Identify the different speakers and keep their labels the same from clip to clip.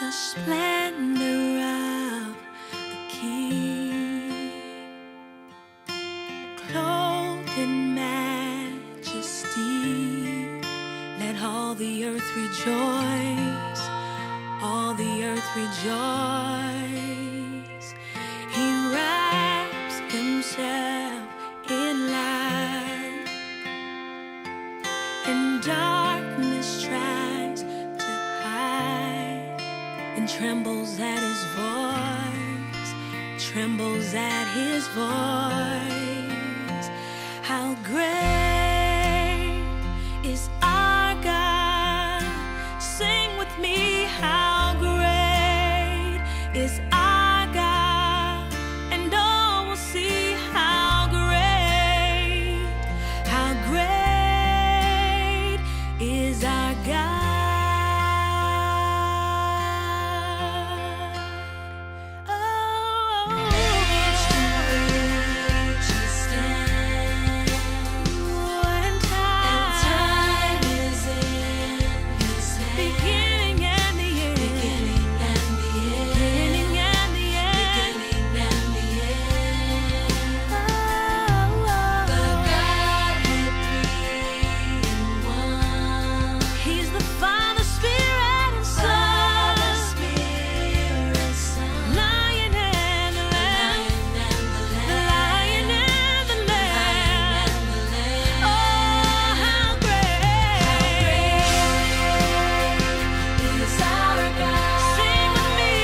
Speaker 1: the splendor of the King, clothed in majesty. Let all the earth rejoice, all the earth rejoice. He wraps himself in light, and darkness tries to hide, and trembles at his voice, trembles at his voice. How great is our God? Sing with me, how great is our God, and all will see how great is our God. Oh, and time is in His hand. Beginning and the end. Beginning and the end. Beginning and the end. Beginning and the end. The Godhead three in one. He's the Father, Spirit, and Son. Lion and the Lamb. The Lion and the Lamb. Oh, how great is our God. Sing with me.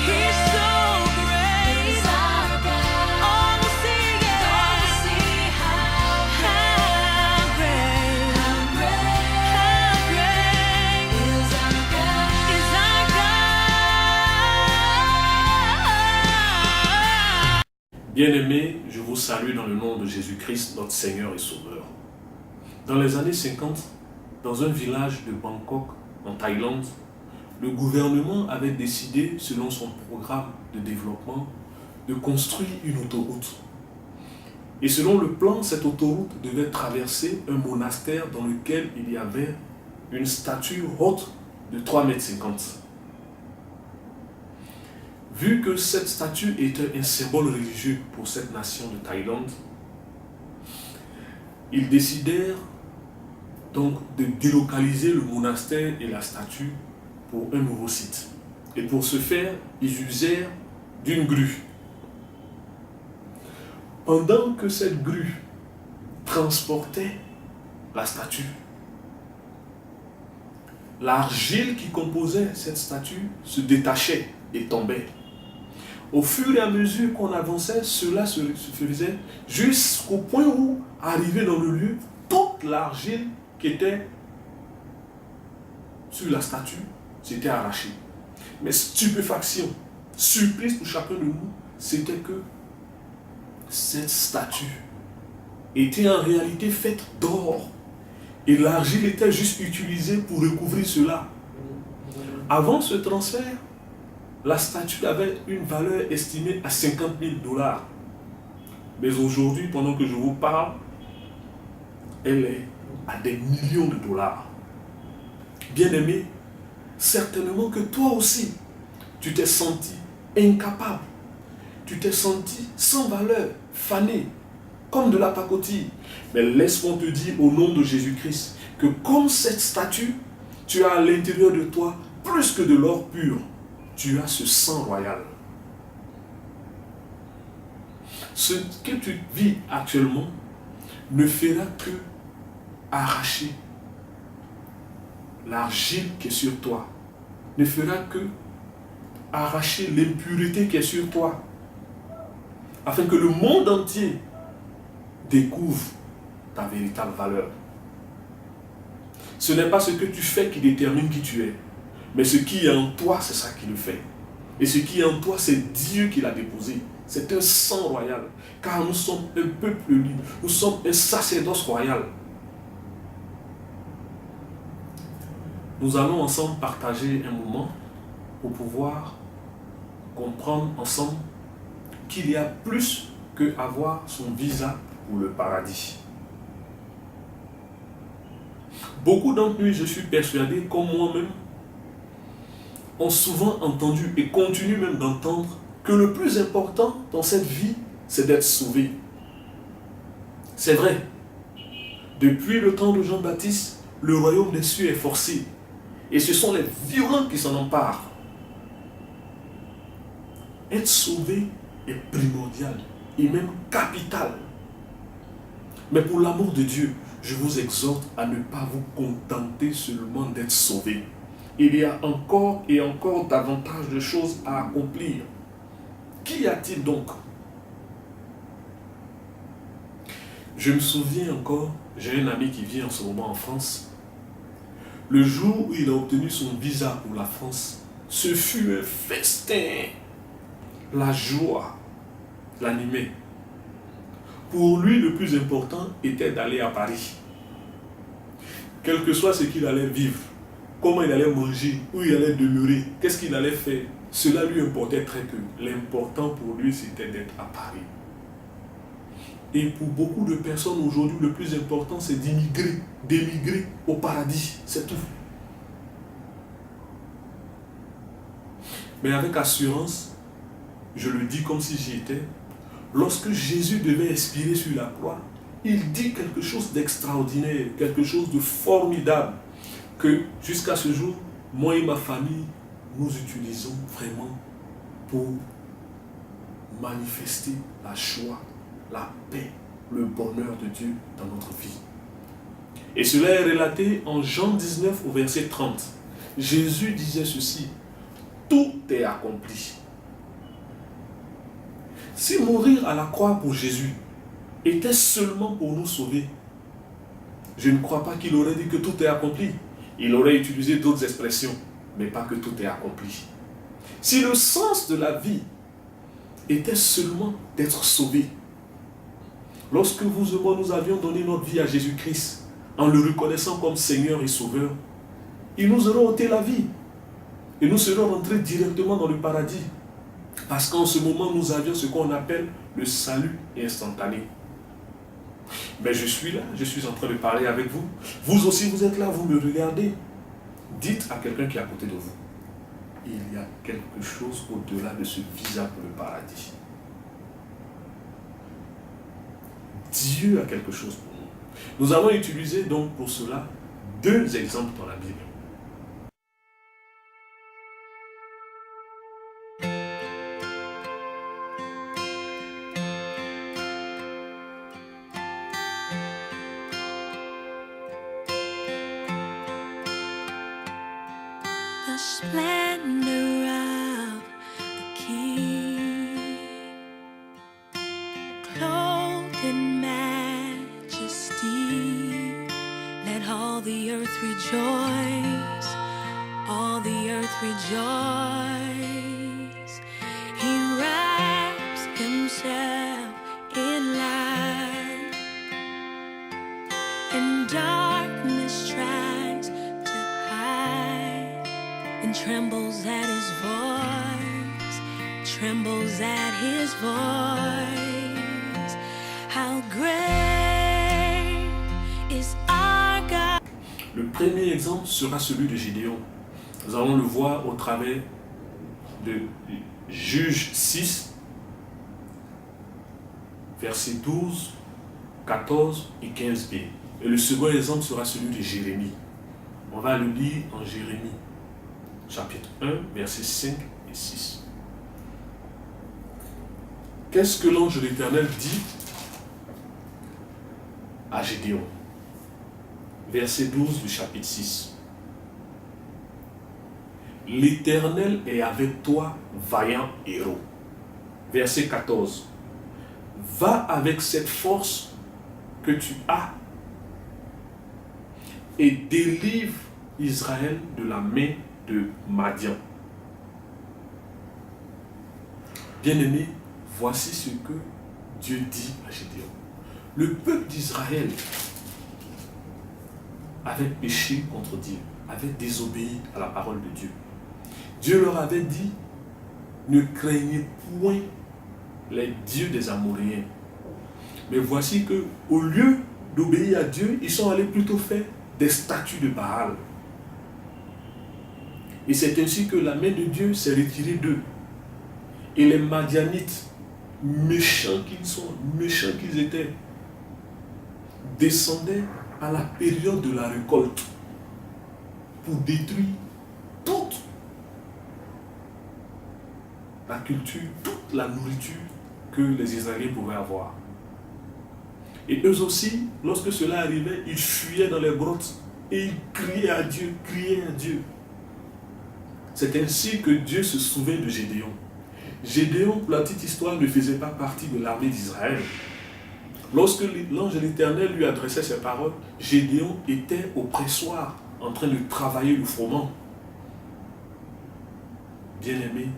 Speaker 1: He's so great. Is our God. All will see it. How great. How great is our God. Is our God.
Speaker 2: Bien-aimés, je vous salue dans le nom de Jésus-Christ, notre Seigneur et Sauveur. Dans les années 50, dans un village de Bangkok, en Thaïlande, le gouvernement avait décidé, selon son programme de développement, de construire une autoroute. Et selon le plan, cette autoroute devait traverser un monastère dans lequel il y avait une statue haute de 3,50 m. Vu que cette statue était un symbole religieux pour cette nation de Thaïlande, ils décidèrent donc de délocaliser le monastère et la statue pour un nouveau site. Et pour ce faire, ils usèrent d'une grue. Pendant que cette grue transportait la statue, l'argile qui composait cette statue se détachait et tombait. Au fur et à mesure qu'on avançait, cela se faisait jusqu'au point où, arrivé dans le lieu, toute l'argile qui était sur la statue s'était arrachée. Mais stupéfaction, surprise pour chacun de nous, c'était que cette statue était en réalité faite d'or. Et l'argile était juste utilisée pour recouvrir cela. Avant ce transfert, la statue avait une valeur estimée à 50 000 $. Mais aujourd'hui, pendant que je vous parle, elle est à des millions de dollars. Bien-aimé, certainement que toi aussi, tu t'es senti incapable. Tu t'es senti sans valeur, fané, comme de la pacotille. Mais laisse-moi te dire au nom de Jésus-Christ que comme cette statue, tu as à l'intérieur de toi plus que de l'or pur. Tu as ce sang royal. Ce que tu vis actuellement ne fera que arracher l'argile qui est sur toi. Ne fera que arracher l'impureté qui est sur toi. Afin que le monde entier découvre ta véritable valeur. Ce n'est pas ce que tu fais qui détermine qui tu es. Mais ce qui est en toi, c'est ça qui le fait. Et ce qui est en toi, c'est Dieu qui l'a déposé. C'est un sang royal. Car nous sommes un peuple libre. Nous sommes un sacerdoce royal. Nous allons ensemble partager un moment pour pouvoir comprendre ensemble qu'il y a plus que avoir son visa pour le paradis. Beaucoup d'entre nous, je suis persuadé, comme moi-même, ont souvent entendu et continuent même d'entendre que le plus important dans cette vie, c'est d'être sauvé. C'est vrai. Depuis le temps de Jean-Baptiste, le royaume des cieux est forcé. Et ce sont les violents qui s'en emparent. Être sauvé est primordial et même capital. Mais pour l'amour de Dieu, je vous exhorte à ne pas vous contenter seulement d'être sauvé. Il y a encore et encore davantage de choses à accomplir. Qu'y a-t-il donc? Je me souviens encore, j'ai un ami qui vit en ce moment en France. Le jour où il a obtenu son visa pour la France, ce fut un festin. La joie l'animait. Pour lui, le plus important était d'aller à Paris. Quel que soit ce qu'il allait vivre, comment il allait manger, où il allait demeurer, qu'est-ce qu'il allait faire, cela lui importait très peu. L'important pour lui, c'était d'être à Paris. Et pour beaucoup de personnes aujourd'hui, le plus important, c'est d'émigrer au paradis. C'est tout. Mais avec assurance, je le dis comme si j'y étais, lorsque Jésus devait expirer sur la croix, il dit quelque chose d'extraordinaire, quelque chose de formidable, que jusqu'à ce jour, moi et ma famille, nous utilisons vraiment pour manifester la joie, la paix, le bonheur de Dieu dans notre vie. Et cela est relaté en Jean 19 au verset 30. Jésus disait ceci: tout est accompli. Si mourir à la croix pour Jésus était seulement pour nous sauver, je ne crois pas qu'il aurait dit que tout est accompli. Il aurait utilisé d'autres expressions, mais pas que tout est accompli. Si le sens de la vie était seulement d'être sauvé, lorsque vous et moi nous avions donné notre vie à Jésus-Christ, en le reconnaissant comme Seigneur et Sauveur, il nous aurait ôté la vie et nous serions rentrés directement dans le paradis. Parce qu'en ce moment, nous avions ce qu'on appelle le salut instantané. Mais je suis là, je suis en train de parler avec vous. Vous aussi, vous êtes là, vous me regardez. Dites à quelqu'un qui est à côté de vous: il y a quelque chose au-delà de ce visa pour le paradis. Dieu a quelque chose pour nous. Nous allons utiliser donc pour cela deux exemples dans la Bible.
Speaker 1: The splendor of the King, clothed in majesty, let all the earth rejoice, all the earth rejoice. He wraps himself in light, and darkness tries to hide, and trembles at his voice, trembles at his voice. How great is our God.
Speaker 2: Le premier exemple sera celui de Gédéon. Nous allons le voir au travers de Juges 6, versets 12, 14 et 15b. Et le second exemple sera celui de Jérémie. On va le lire en Jérémie, chapitre 1, versets 5 et 6. Qu'est-ce que l'ange de l'Éternel dit à Gédéon? Verset 12 du chapitre 6. L'Éternel est avec toi, vaillant héros. Verset 14. Va avec cette force que tu as et délivre Israël de la main de Madian. Bien-aimés, voici ce que Dieu dit à Gédéon. Le peuple d'Israël avait péché contre Dieu, avait désobéi à la parole de Dieu. Dieu leur avait dit: ne craignez point les dieux des Amoréens. Mais voici que, au lieu d'obéir à Dieu, ils sont allés plutôt faire des statues de Baal. Et c'est ainsi que la main de Dieu s'est retirée d'eux. Et les Madianites, méchants qu'ils étaient, descendaient à la période de la récolte pour détruire toute la culture, toute la nourriture que les Israéliens pouvaient avoir. Et eux aussi, lorsque cela arrivait, ils fuyaient dans les grottes et ils criaient à Dieu, C'est ainsi que Dieu se souvint de Gédéon. Gédéon, pour la petite histoire, ne faisait pas partie de l'armée d'Israël. Lorsque l'ange de l'Éternel lui adressait ces paroles, Gédéon était au pressoir, en train de travailler le froment. Bien-aimé,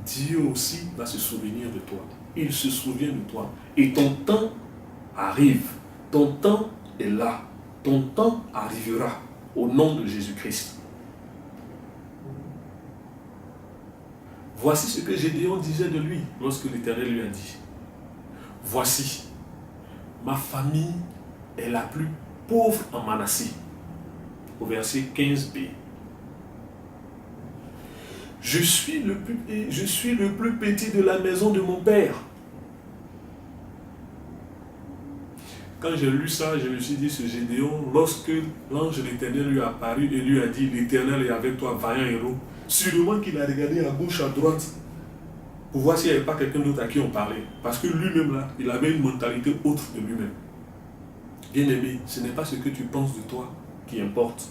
Speaker 2: Dieu aussi va se souvenir de toi. Il se souvient de toi. Et ton temps arrive. Ton temps est là. Ton temps arrivera au nom de Jésus-Christ. Voici ce que Gédéon disait de lui lorsque l'Éternel lui a dit. Voici, ma famille est la plus pauvre en Manassé. Au verset 15b. Je suis le plus petit de la maison de mon père. Quand j'ai lu ça, je me suis dit, ce Gédéon, lorsque l'ange de l'Éternel lui a apparu et lui a dit, l'Éternel est avec toi, vaillant héros, sûrement qu'il a regardé à gauche, à droite, pour voir s'il n'y avait pas quelqu'un d'autre à qui on parlait. Parce que lui-même, là, il avait une mentalité autre de lui-même. Bien-aimé, ce n'est pas ce que tu penses de toi qui importe,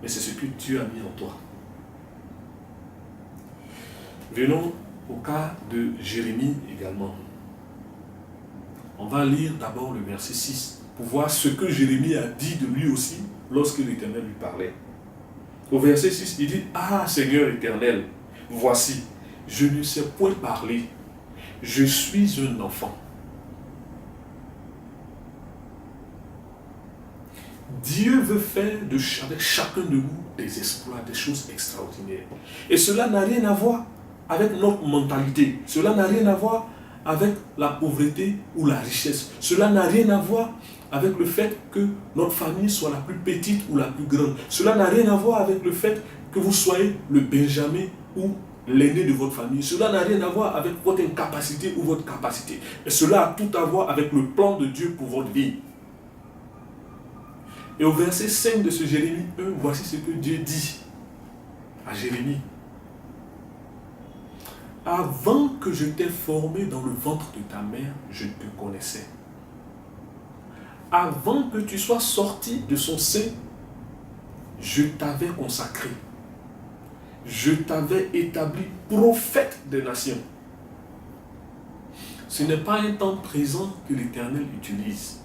Speaker 2: mais c'est ce que Dieu a mis en toi. Venons au cas de Jérémie également. On va lire d'abord le verset 6 pour voir ce que Jérémie a dit de lui aussi lorsque l'Éternel lui parlait. Au verset 6, il dit, « Ah Seigneur Éternel, voici, je ne sais point parler, je suis un enfant. » Dieu veut faire avec chacun de nous des exploits, des choses extraordinaires. Et cela n'a rien à voir avec notre mentalité. Cela n'a rien à voir avec la pauvreté ou la richesse. Cela n'a rien à voir avec le fait que notre famille soit la plus petite ou la plus grande. Cela n'a rien à voir avec le fait que vous soyez le Benjamin ou l'aîné de votre famille. Cela n'a rien à voir avec votre incapacité ou votre capacité. Et cela a tout à voir avec le plan de Dieu pour votre vie. Et au verset 5 de ce Jérémie 1, voici ce que Dieu dit à Jérémie. Avant que je t'ai formé dans le ventre de ta mère, je te connaissais. Avant que tu sois sorti de son sein, je t'avais consacré. Je t'avais établi prophète des nations. Ce n'est pas un temps présent que l'Éternel utilise.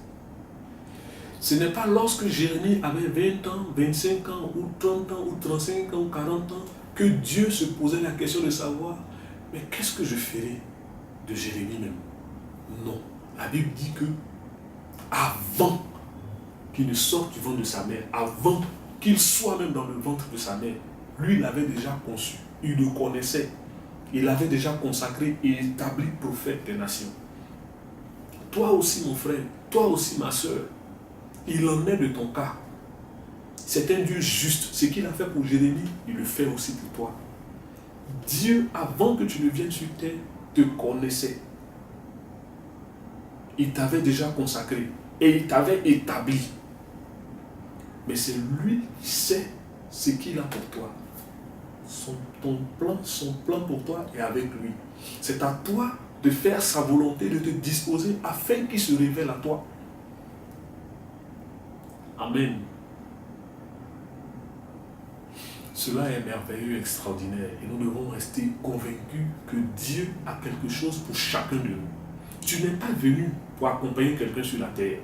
Speaker 2: Ce n'est pas lorsque Jérémie avait 20 ans, 25 ans, ou 30 ans, ou 35 ans, ou 40 ans, que Dieu se posait la question de savoir, mais qu'est-ce que je ferai de Jérémie même? Non. La Bible dit que avant qu'il ne sorte du ventre de sa mère, avant qu'il soit même dans le ventre de sa mère, lui, il l'avait déjà conçu, il le connaissait, il l'avait déjà consacré et établi prophète des nations. Toi aussi, mon frère, toi aussi, ma soeur, il en est de ton cas. C'est un Dieu juste. Ce qu'il a fait pour Jérémie, il le fait aussi pour toi. Dieu, avant que tu ne viennes sur terre, te connaissait. Il t'avait déjà consacré et il t'avait établi. Mais c'est lui qui sait ce qu'il a pour toi. Son plan pour toi est avec lui. C'est à toi de faire sa volonté, de te disposer afin qu'il se révèle à toi. Amen. Cela est merveilleux, extraordinaire. Et nous devons rester convaincus que Dieu a quelque chose pour chacun de nous. Tu n'es pas venu pour accompagner quelqu'un sur la terre.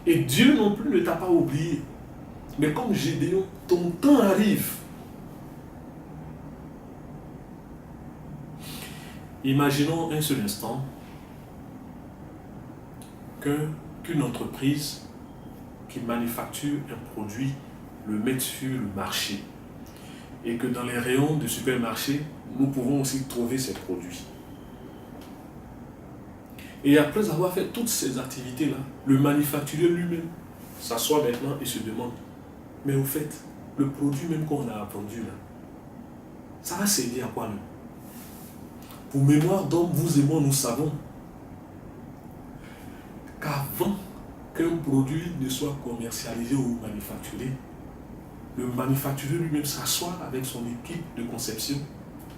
Speaker 2: Et Dieu non plus ne t'a pas oublié. Mais comme Gédéon, ton temps arrive. Imaginons un seul instant qu'une entreprise qui manufacture un produit le mette sur le marché. Et que dans les rayons de supermarché, nous pouvons aussi trouver ces produits. Et après avoir fait toutes ces activités-là, le manufacturier lui-même s'assoit maintenant et se demande, mais au fait, le produit même qu'on a vendu là, ça va servir à quoi, non? Pour mémoire d'homme, vous et moi, nous savons qu'avant qu'un produit ne soit commercialisé ou manufacturé, le manufacturier lui-même s'assoit avec son équipe de conception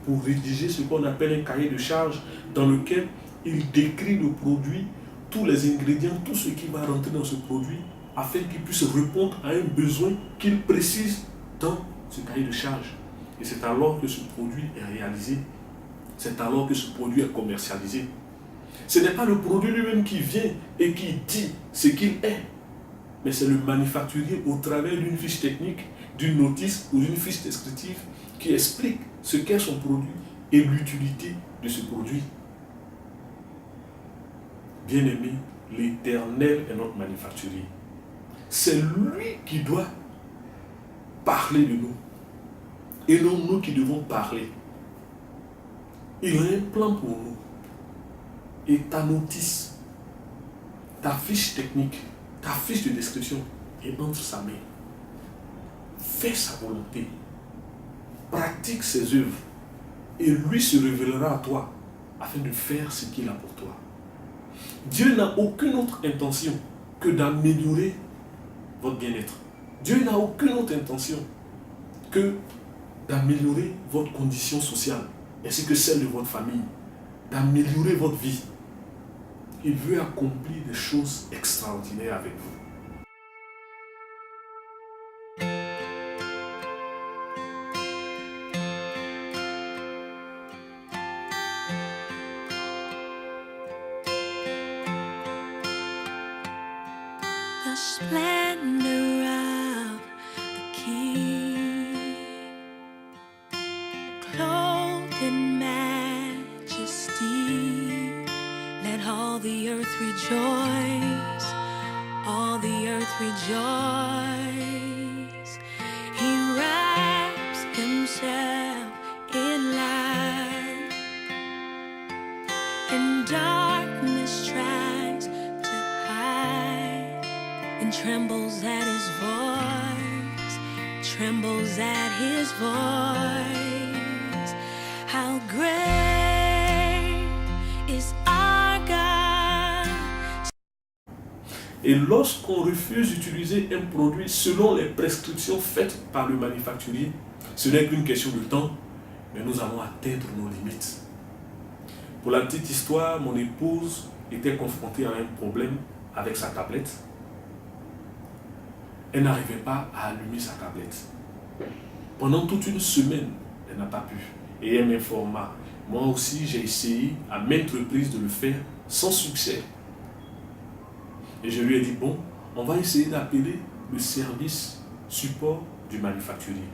Speaker 2: pour rédiger ce qu'on appelle un cahier de charge dans lequel il décrit le produit, tous les ingrédients, tout ce qui va rentrer dans ce produit afin qu'il puisse répondre à un besoin qu'il précise dans ce cahier de charge. Et c'est alors que ce produit est réalisé, c'est alors que ce produit est commercialisé. Ce n'est pas le produit lui-même qui vient et qui dit ce qu'il est, mais c'est le manufacturier au travers d'une fiche technique, d'une notice ou d'une fiche descriptive qui explique ce qu'est son produit et l'utilité de ce produit. Bien-aimé, l'Éternel est notre manufacturier. C'est lui qui doit parler de nous et non nous qui devons parler. Il a un plan pour nous. Et ta notice, ta fiche technique, ta fiche de description est entre sa main. Fais sa volonté. Pratique ses œuvres. Et lui se révélera à toi afin de faire ce qu'il a pour toi. Dieu n'a aucune autre intention que d'améliorer votre bien-être. Dieu n'a aucune autre intention que d'améliorer votre condition sociale, ainsi que celle de votre famille, d'améliorer votre vie. Il veut accomplir des choses extraordinaires avec vous.
Speaker 1: The splendor of the King, clothed in majesty, let all the earth rejoice, all the earth rejoice. He wraps himself in light, and darkness tries to hide, and trembles at his voice, trembles at his voice. How great is our God.
Speaker 2: Et lorsqu'on refuse d'utiliser un produit selon les prescriptions faites par le manufacturier, ce n'est qu'une question de temps, mais nous allons atteindre nos limites. Pour la petite histoire, mon épouse était confrontée à un problème avec sa tablette. Elle n'arrivait pas à allumer sa tablette. Pendant toute une semaine, elle n'a pas pu. Et elle m'informa. Moi aussi, j'ai essayé à maintes reprises de le faire sans succès. Et je lui ai dit, bon, on va essayer d'appeler le service support du manufacturier.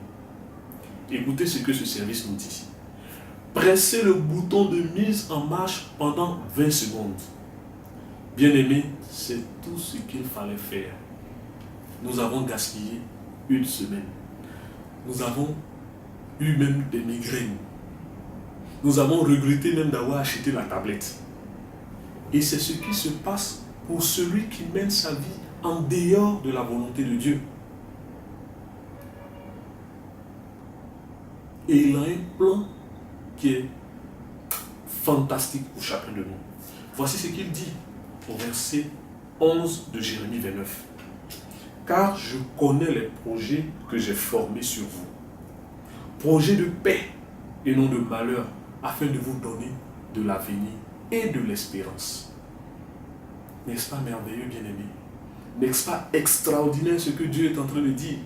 Speaker 2: Écoutez ce que ce service nous dit. Pressez le bouton de mise en marche pendant 20 secondes. Bien-aimé, c'est tout ce qu'il fallait faire. Nous avons gaspillé une semaine. Nous avons eu même des migraines. Nous avons regretté même d'avoir acheté la tablette. Et c'est ce qui se passe pour celui qui mène sa vie en dehors de la volonté de Dieu. Et il a un plan qui est fantastique pour chacun de nous. Voici ce qu'il dit au verset 11 de Jérémie 29. Car je connais les projets que j'ai formés sur vous. Projets de paix et non de malheur, afin de vous donner de l'avenir et de l'espérance. N'est-ce pas merveilleux, bien-aimé? N'est-ce pas extraordinaire ce que Dieu est en train de dire?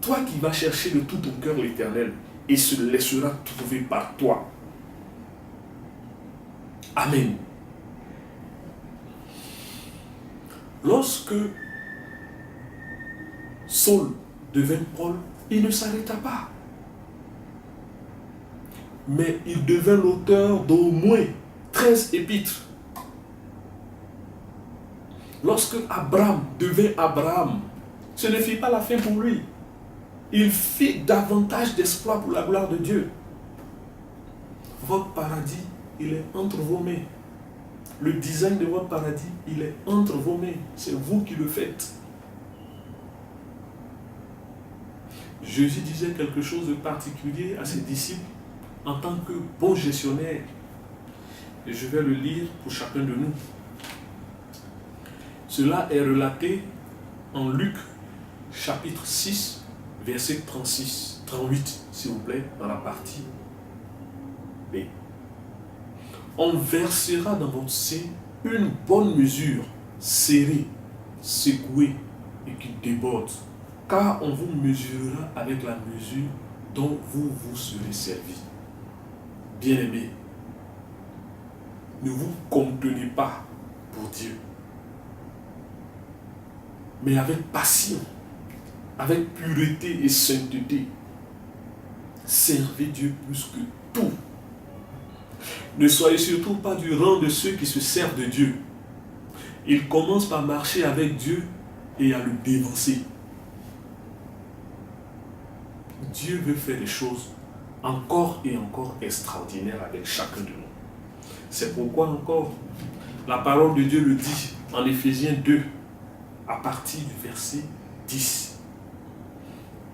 Speaker 2: Toi qui vas chercher de tout ton cœur l'Éternel, et se laissera trouver par toi. Amen. Lorsque Saul devint Paul, il ne s'arrêta pas. Mais il devint l'auteur d'au moins 13 épîtres. Lorsque Abraham devint Abraham, ce ne fut pas la fin pour lui. Il fit davantage d'espoir pour la gloire de Dieu. Votre paradis, il est entre vos mains. Le design de votre paradis, il est entre vos mains. C'est vous qui le faites. Jésus disait quelque chose de particulier à ses disciples en tant que bon gestionnaire. Et je vais le lire pour chacun de nous. Cela est relaté en Luc chapitre 6, verset 38, s'il vous plaît, dans la partie B. On versera dans votre sein une bonne mesure, serrée, secouée et qui déborde, car on vous mesurera avec la mesure dont vous vous serez servi. Bien-aimés, ne vous contenez pas pour Dieu, mais avec passion, avec pureté et sainteté, servez Dieu plus que tout. Ne soyez surtout pas du rang de ceux qui se servent de Dieu. Ils commencent par marcher avec Dieu et à le dévancer. Dieu veut faire des choses encore et encore extraordinaires avec chacun de nous. C'est pourquoi encore la parole de Dieu le dit en Éphésiens 2, à partir du verset 10.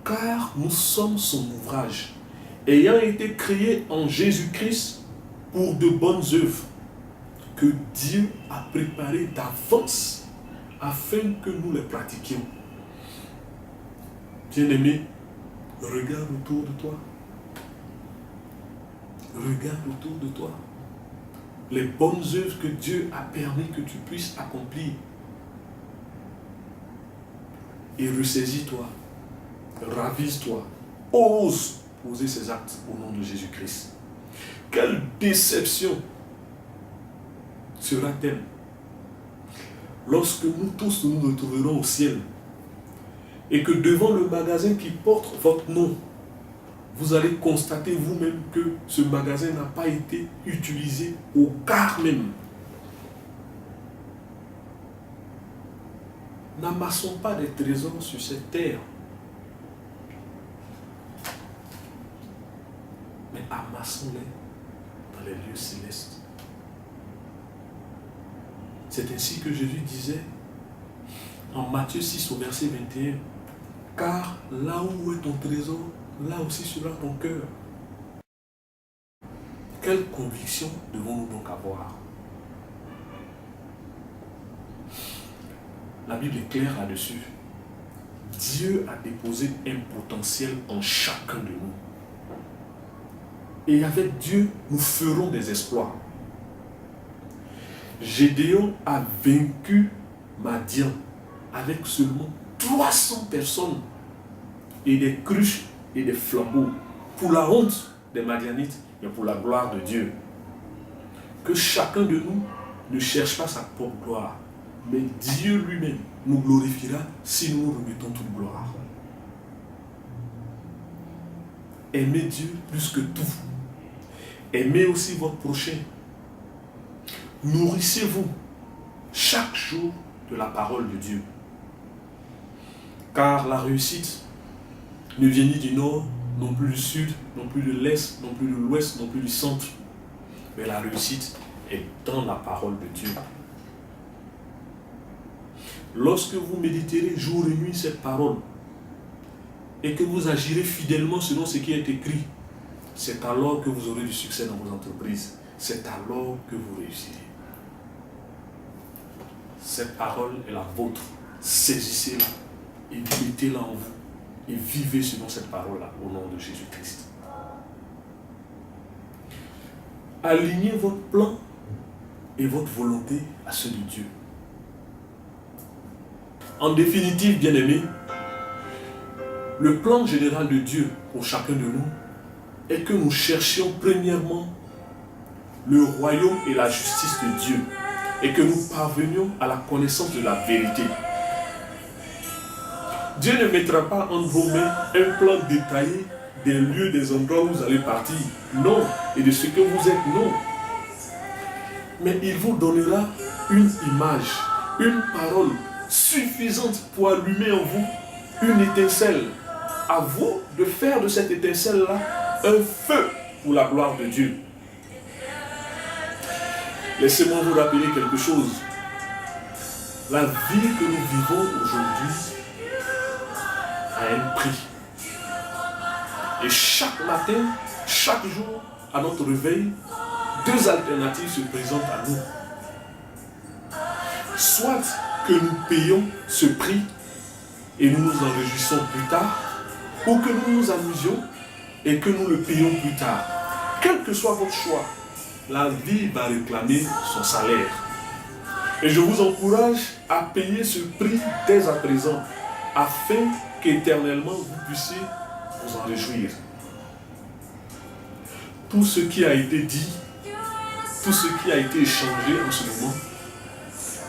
Speaker 2: Car nous sommes son ouvrage, ayant été créés en Jésus-Christ pour de bonnes œuvres que Dieu a préparées d'avance afin que nous les pratiquions. Bien-aimé, regarde autour de toi. Regarde autour de toi. Les bonnes œuvres que Dieu a permis que tu puisses accomplir. Et ressaisis-toi. Ravise-toi. Ose poser ces actes au nom de Jésus-Christ. Quelle déception sera-t-elle lorsque nous tous nous retrouverons au ciel et que devant le magasin qui porte votre nom, vous allez constater vous-même que ce magasin n'a pas été utilisé au quart même. N'amassons pas des trésors sur cette terre, mais amassons-les dans les lieux célestes. C'est ainsi que Jésus disait en Matthieu 6 au verset 21, car là où est ton trésor, là aussi sera ton cœur. Quelle conviction devons-nous donc avoir? La Bible est claire là-dessus. Dieu a déposé un potentiel en chacun de nous. Et avec Dieu, nous ferons des exploits. Gédéon a vaincu Madian avec seulement 300 personnes et des cruches et des flambeaux, pour la honte des Madianites, mais pour la gloire de Dieu. Que chacun de nous ne cherche pas sa propre gloire, mais Dieu lui-même nous glorifiera si nous nous remettons toute gloire. Aimez Dieu plus que tout. Aimez aussi votre prochain. Nourrissez-vous chaque jour de la parole de Dieu. Car la réussite ne vient ni du nord, non plus du sud, non plus de l'est, non plus de l'ouest, non plus du centre. Mais la réussite est dans la parole de Dieu. Lorsque vous méditerez jour et nuit cette parole et que vous agirez fidèlement selon ce qui est écrit, c'est alors que vous aurez du succès dans vos entreprises. C'est alors que vous réussirez. Cette parole est la vôtre. Saisissez-la et mettez-la en vous. Et vivez selon cette parole-là au nom de Jésus-Christ. Alignez votre plan et votre volonté à ceux de Dieu. En définitive, bien-aimés, le plan général de Dieu pour chacun de nous est que nous cherchions premièrement le royaume et la justice de Dieu et que nous parvenions à la connaissance de la vérité. Dieu ne mettra pas entre vos mains un plan détaillé des lieux, des endroits où vous allez partir. Non. Et de ce que vous êtes. Non. Mais il vous donnera une image, une parole suffisante pour allumer en vous une étincelle. À vous de faire de cette étincelle-là un feu pour la gloire de Dieu. Laissez-moi vous rappeler quelque chose. La vie que nous vivons aujourd'hui a un prix. Et chaque matin, chaque jour, à notre réveil, deux alternatives se présentent à nous. Soit que nous payons ce prix et nous nous en réjouissons plus tard, ou que nous nous amusions et que nous le payons plus tard. Quel que soit votre choix, la vie va réclamer son salaire. Et je vous encourage à payer ce prix dès à présent, afin qu'éternellement vous puissiez vous en réjouir. Tout ce qui a été dit, tout ce qui a été échangé en ce moment,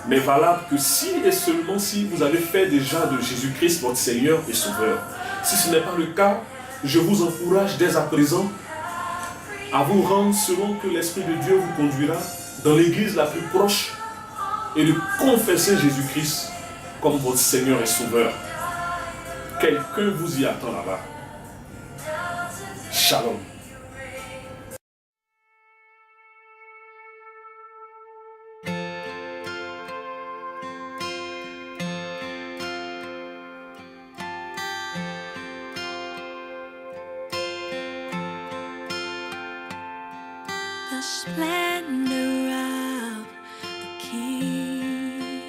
Speaker 2: n'est valable que si et seulement si vous avez fait déjà de Jésus-Christ votre Seigneur et Sauveur. Si ce n'est pas le cas, je vous encourage dès à présent à vous rendre selon que l'Esprit de Dieu vous conduira dans l'église la plus proche et de confesser Jésus-Christ comme votre Seigneur et Sauveur. Quelqu'un vous y attend là-bas. Shalom.
Speaker 1: The splendor of the King,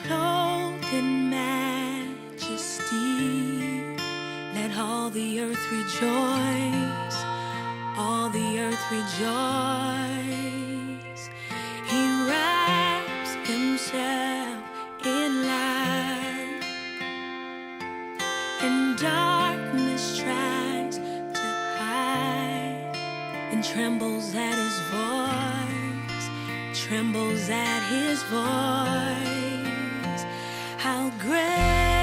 Speaker 1: clothed in majesty, let all the earth rejoice, all the earth rejoice. He wraps himself in light, and darkness tries to hide, and trembles at his voice, trembles at his voice. How great